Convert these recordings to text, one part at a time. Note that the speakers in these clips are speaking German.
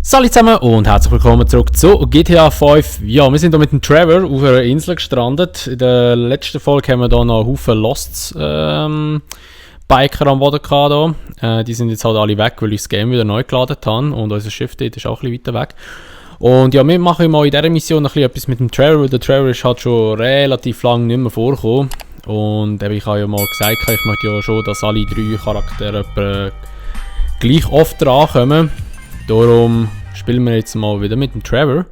Salut zusammen und herzlich willkommen zurück zu GTA 5. Ja, wir sind hier mit dem Trevor auf einer Insel gestrandet. In der letzten Folge haben wir hier noch einen Haufen Lost Biker am Boden gehabt. Die sind jetzt halt alle weg, weil ich das Game wieder neu geladen habe und unser Schiff dort ist auch ein bisschen weiter weg. Und ja, wir machen mal in dieser Mission noch etwas mit dem Trevor, weil der Trevor ist halt schon relativ lange nicht mehr vorgekommen. Und ich habe ja mal gesagt, ich möchte ja schon, dass alle drei Charaktere gleich oft drankommen. Darum spielen wir jetzt mal wieder mit dem Trevor.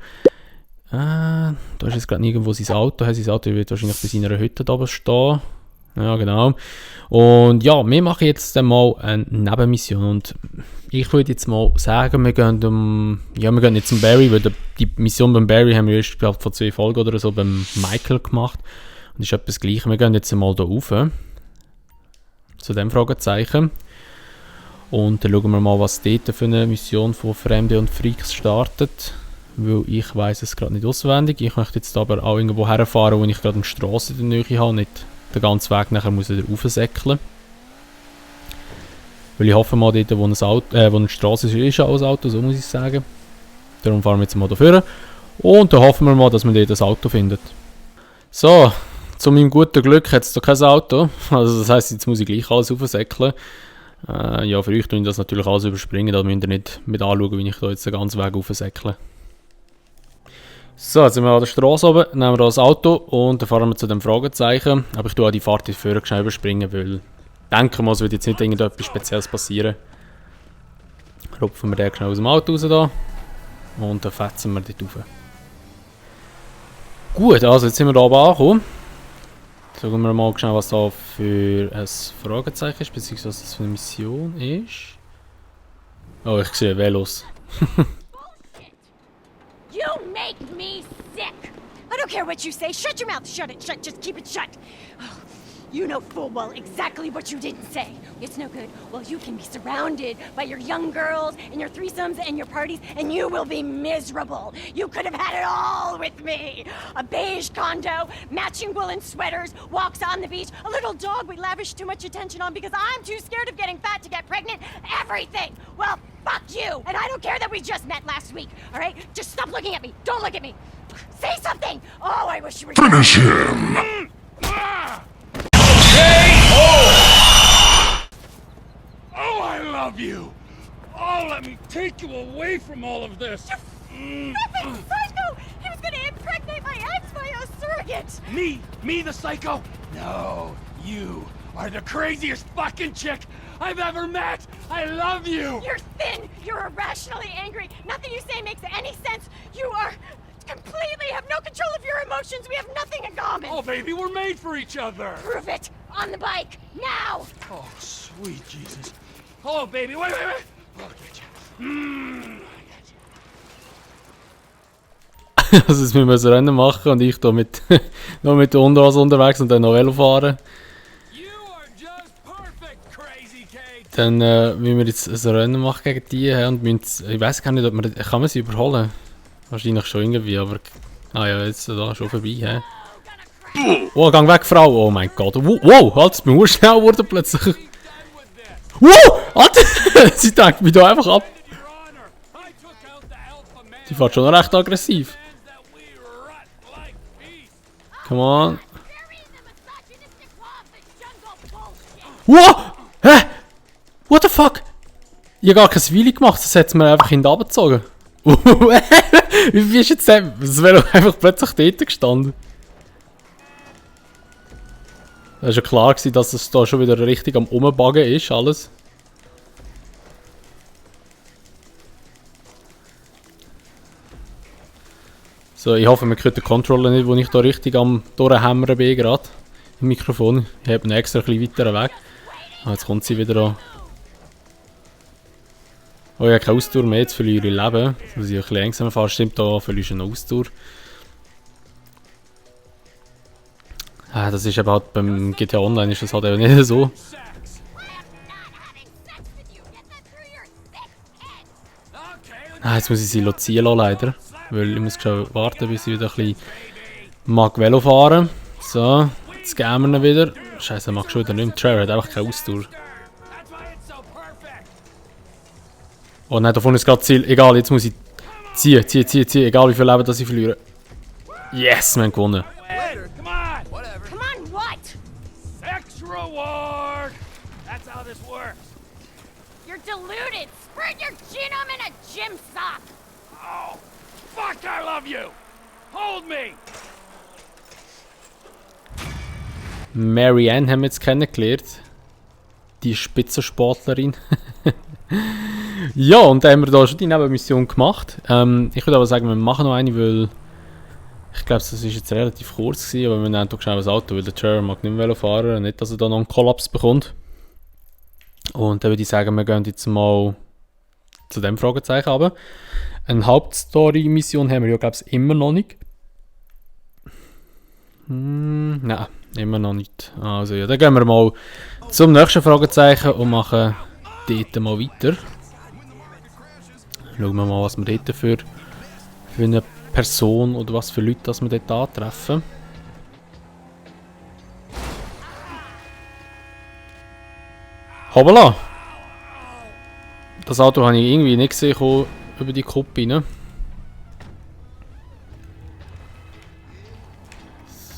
Da ist jetzt gerade nirgendwo sein Auto. Sein Auto wird wahrscheinlich bei seiner Hütte da oben stehen. Ja, genau. Und ja, wir machen jetzt mal eine Nebenmission. Und ich würde jetzt mal sagen, wir gehen jetzt zum Barry, weil die Mission beim Barry haben wir erst, glaube ich, vor 2 Folgen oder so beim Michael gemacht. Und das ist etwas Gleiches. Wir gehen jetzt mal hier rauf. Zu dem Fragezeichen. Und dann schauen wir mal, was dort für eine Mission von Fremde und Freaks startet. Weil ich weiss es gerade nicht auswendig. Ich möchte jetzt aber auch irgendwo herfahren, wo ich gerade eine Strasse in der Nähe habe. Nicht den ganzen Weg nachher muss ich wieder raufsäckeln. Weil ich hoffe mal, dort wo eine Strasse ist auch ein Auto, so muss ich sagen. Darum fahren wir jetzt mal dafür. Und dann hoffen wir mal, dass man dort ein Auto findet. So, zu meinem guten Glück hat es da kein Auto. Also das heisst, jetzt muss ich gleich alles raufsäckeln. Ja, für euch tue ich das natürlich alles überspringen, da müsst ihr nicht mit anschauen, wie ich da jetzt den ganzen Weg raufsäckle. So, jetzt sind wir an der Straße oben, nehmen wir das Auto und dann fahren wir zu dem Fragezeichen. Aber ich tue auch die Fahrt vorher schnell überspringen, weil ich denke mal, es wird jetzt nicht irgendetwas Spezielles passieren. Rupfen wir den schnell aus dem Auto raus da und dann fetzen wir dort rauf. Gut, also jetzt sind wir da oben angekommen. Schauen wir mal schnell, was da für ein Fragezeichen ist, beziehungsweise was das für eine Mission ist. Oh, ich sehe Velos. You make me sick! I don't care what you say. Shut your mouth. Shut it. Shut. Just keep it shut. Oh, you know full well exactly what you didn't say. It's no good. Well, you can be surrounded by your young girls and your threesomes and your parties, and you will be miserable. You could have had it all with me. A beige condo, matching woolen sweaters, walks on the beach, a little dog we lavish too much attention on because I'm too scared of getting fat to get pregnant. Everything. Well, fuck you. And I don't care that we just met last week. All right? Just stop looking at me. Don't look at me. Say something. Oh, I wish you were. Finish him. Oh, I love you! Oh, let me take you away from all of this! You flippin' psycho! He was gonna impregnate my ex by a surrogate! Me the psycho? No, you are the craziest fucking chick I've ever met! I love you! You're thin! You're irrationally angry! Nothing you say makes any sense! You are completely have no control of your emotions! We have nothing in common! Oh, baby, we're made for each other! Prove it! On the bike! Now! Oh, sweet Jesus. Oh, baby, wait! I'll get you. Also jetzt müssen wir ein Rennen machen und ich da mit noch mit der Unterhose unterwegs und dann noch Velo fahren. Dann müssen wir jetzt ein Rennen machen gegen die und müssen, ich weiß gar nicht, ob man, kann man sie überholen? Wahrscheinlich schon irgendwie, aber ja, jetzt da schon vorbei. Oh, gang weg, Frau! Oh mein Gott! Wow, Alter, ich bin nur schnell geworden plötzlich. Wow! Alter! Sie denkt mich da einfach ab. Die fährt schon recht aggressiv. Come on. Wow! Hä? What the fuck? Ich habe gar kein Wheelie gemacht, das hat mir einfach hinterhergezogen. Wie ist jetzt das? Das wäre doch einfach plötzlich dort gestanden. Es war ja klar, dass es da schon wieder richtig am Umbuggen ist, alles. So, ich hoffe, man hört den Controller nicht, wo ich da richtig am durchhämmern bin gerade. Im Mikrofon. Ich habe ihn extra ein bisschen weiter weg. Ah, jetzt kommt sie wieder an. Oh, ich habe keine Ausdauer mehr, jetzt verliere ich Leben. Jetzt muss ich ein bisschen langsamer fahren. Stimmt, da verliere ich eine Ausdauer. Das ist eben halt beim GTA Online ist das halt eben nicht so. Jetzt muss ich sie ziehen lassen, leider. Weil ich muss schon warten, bis ich wieder ein bisschen mag Velo fahren. So, jetzt gehen wir ihn wieder. Scheiße, mag schon wieder nicht mehr. Trevor hat einfach keine Ausdauer. Oh nein, davon ist gerade Ziel. Egal, jetzt muss ich Ziehen, egal wie viel Leben das ich verliere. Yes, wir haben gewonnen. Later, come on! Come on, what? Sex reward! That's how this works. You're deluded. Spread your genome in a gym sock. Oh, fuck, I love you! Hold me! Mary Ann haben wir jetzt kennengelernt. Die Spitzensportlerin. Ja, und dann haben wir da schon die Nebenmission gemacht. Ich würde aber sagen, wir machen noch eine, weil ich glaube, das war jetzt relativ kurz gewesen, aber wir nehmen doch schnell das Auto, weil der Trevor mag nicht mehr fahren, nicht, dass er da noch einen Kollaps bekommt. Und dann würde ich sagen, wir gehen jetzt mal zu dem Fragezeichen runter. Eine Hauptstory-Mission haben wir ja, glaube ich, immer noch nicht. Nein, immer noch nicht. Also ja, dann gehen wir mal zum nächsten Fragezeichen und machen dort mal weiter. Schauen wir mal, was wir dort für eine Person oder was für Leute das wir dort antreffen. Hoppala! Das Auto habe ich irgendwie nicht gesehen über die Kuppe rein.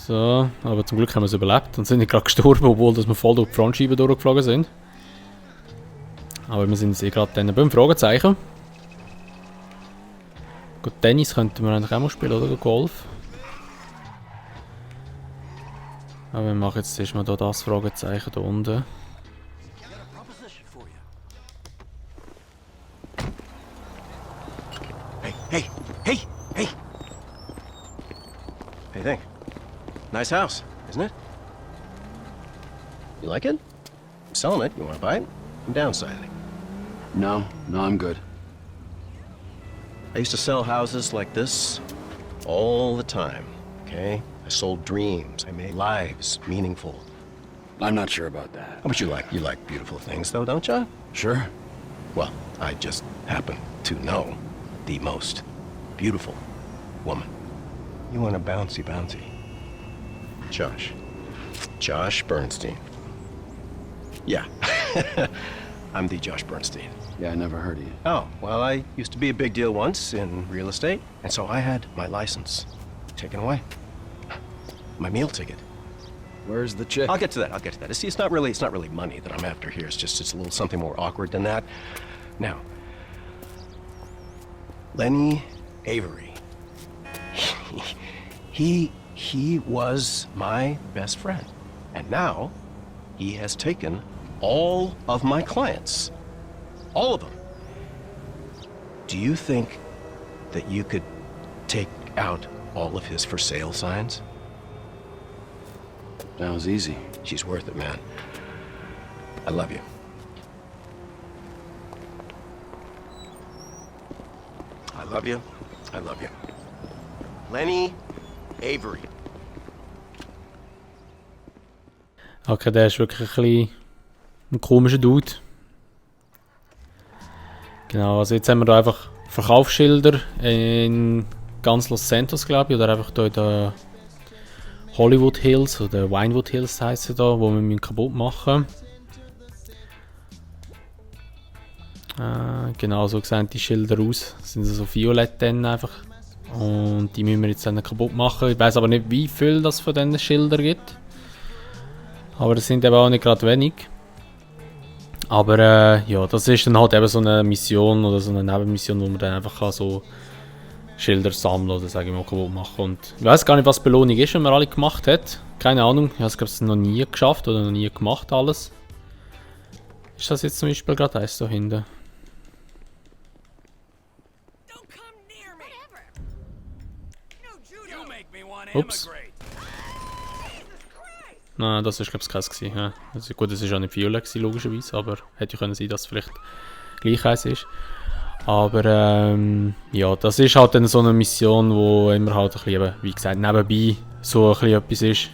So, aber zum Glück haben wir es überlebt und sind nicht gerade gestorben, obwohl dass wir voll durch die Frontscheibe durchgeflogen sind. Aber wir sind jetzt gerade dann beim Fragezeichen. Gut, Tennis könnten wir eigentlich auch mal spielen, oder? Golf. Aber wir machen jetzt erstmal hier das Fragezeichen hier unten. Hey! Hey, think. Nice house, isn't it? You like it? I'm selling it. You want to buy it? I'm downsizing. No, I'm good. I used to sell houses like this all the time, okay? I sold dreams. I made lives meaningful. I'm not sure about that. How about you like beautiful things, though, don't you? Sure. Well, I just happen to know the most beautiful woman. You want a bouncy. Josh Bernstein. Yeah. I'm the Josh Bernstein. Yeah, I never heard of you. Oh, well, I used to be a big deal once in real estate, and so I had my license taken away. My meal ticket. Where's the chick? I'll get to that. See, it's not really money that I'm after here. It's a little something more awkward than that. Now, Lenny Avery. He was my best friend. And now he has taken all of my clients. All of them. Do you think that you could take out all of his for sale signs? That was easy. She's worth it, man. I love you. I love you. Lenny Avery. Okay, der ist wirklich ein bisschen ein komischer Dude. Genau, also jetzt haben wir da einfach Verkaufsschilder in ganz Los Santos, glaube ich, oder einfach hier in den Hollywood Hills oder Vinewood Hills heisst sie da, wo wir kaputt machen. Genau, so sehen die Schilder aus. Das sind so violett dann einfach. Und die müssen wir jetzt dann kaputt machen. Ich weiß aber nicht, wie viel das von diesen Schildern gibt. Aber das sind eben auch nicht gerade wenig. Aber ja, das ist dann halt eben so eine Mission oder so eine Nebenmission, wo man dann einfach so Schilder sammeln oder sage ich mal kaputt machen. Und ich weiß gar nicht, was die Belohnung ist, wenn man alle gemacht hat. Keine Ahnung, ich habe es glaube ich noch nie geschafft oder noch nie gemacht alles. Ist das jetzt zum Beispiel gerade eins da hinten? Don't come near me! Whatever! No, Judo! You make me want Ups. immigrate! Nein, das war glaube ich keins gewesen. Ja. Also gut, es war auch nicht violet gewesen, logischerweise, aber hätte ja können sein, dass es vielleicht gleich eins ist. Aber ja, das ist halt dann so eine Mission, wo immer halt ein bisschen, wie gesagt, nebenbei so ein bisschen etwas ist.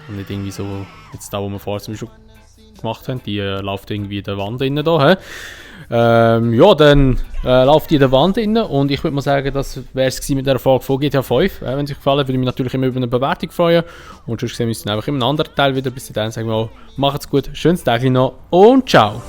Und nicht irgendwie so, jetzt da wo wir vorher zum Beispiel gemacht haben, die läuft irgendwie in der Wand innen da. Ja, dann läuft die in der Wand innen und ich würde mal sagen, das wäre es mit der Folge von GTA 5. Wenn es euch gefallen hat, würde ich mich natürlich immer über eine Bewertung freuen. Und sonst sehen wir uns dann einfach in einem anderen Teil wieder. Bis dahin sagen wir auch, macht's gut, schönes Tag noch und ciao!